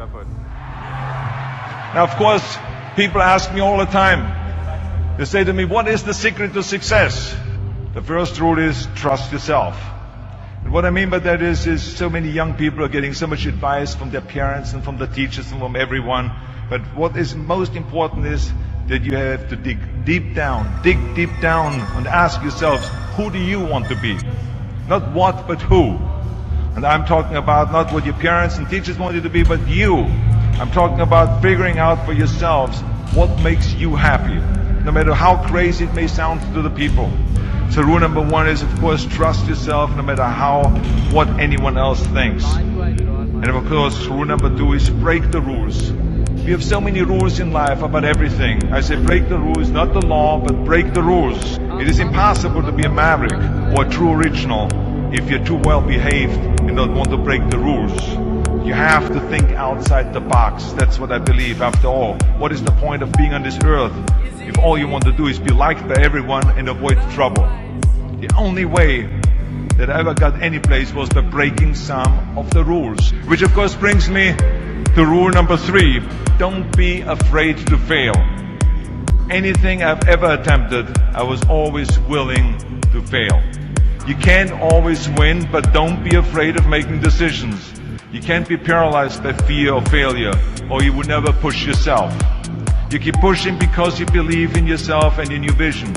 effort. Now, of course, people ask me all the time. They say to me, what is the secret to success? The first rule is trust yourself. And what I mean by that is so many young people are getting so much advice from their parents and from the teachers and from everyone. But what is most important is that you have to dig deep down and ask yourselves, who do you want to be? Not what, but who. And I'm talking about not what your parents and teachers want you to be, but you. I'm talking about figuring out for yourselves what makes you happy, no matter how crazy it may sound to the people. So rule number one is, of course, trust yourself no matter what anyone else thinks. And of course, rule number two is break the rules. We have so many rules in life about everything. I say break the rules, not the law, but break the rules. It is impossible to be a maverick or a true original if you're too well behaved and don't want to break the rules. You have to think outside the box. That's what I believe. After all, what is the point of being on this earth if all you want to do is be liked by everyone and avoid trouble? The only way that I ever got any place was by breaking some of the rules. Which of course brings me to rule number three. Don't be afraid to fail. Anything I've ever attempted, I was always willing to fail. You can't always win, but don't be afraid of making decisions. You can't be paralyzed by fear of failure, or you would never push yourself. You keep pushing because you believe in yourself and in your vision.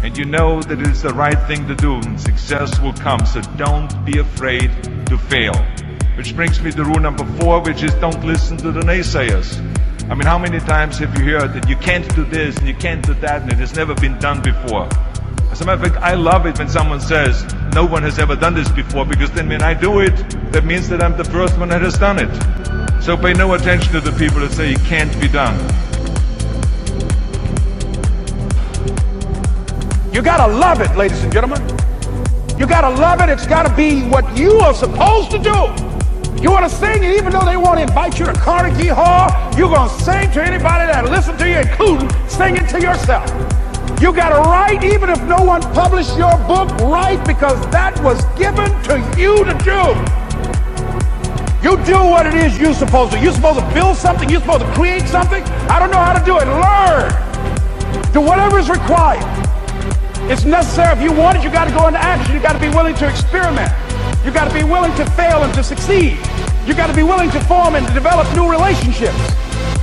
And you know that it is the right thing to do, and success will come. So don't be afraid to fail. Which brings me to rule number four, which is don't listen to the naysayers. I mean, how many times have you heard that you can't do this and you can't do that and it has never been done before? As a matter of fact, I love it when someone says, no one has ever done this before, because then when I do it, that means that I'm the first one that has done it. So pay no attention to the people that say it can't be done. You gotta love it, ladies and gentlemen. You gotta love it. It's gotta be what you are supposed to do. You want to sing, and even though they want to invite you to Carnegie Hall, you're going to sing to anybody that listens to you, including singing to yourself. You got to write, even if no one published your book, write, because that was given to you to do. You do what it is you're supposed to. You're supposed to build something. You're supposed to create something. I don't know how to do it. Learn. Do whatever is required. It's necessary. If you want it, you got to go into action. You got to be willing to experiment. You got to be willing to fail and to succeed. You got to be willing to form and to develop new relationships.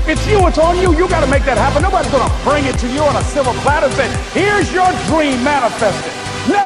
It's you, it's on you. You got to make that happen. Nobody's going to bring it to you on a silver platter and say, here's your dream, manifest it.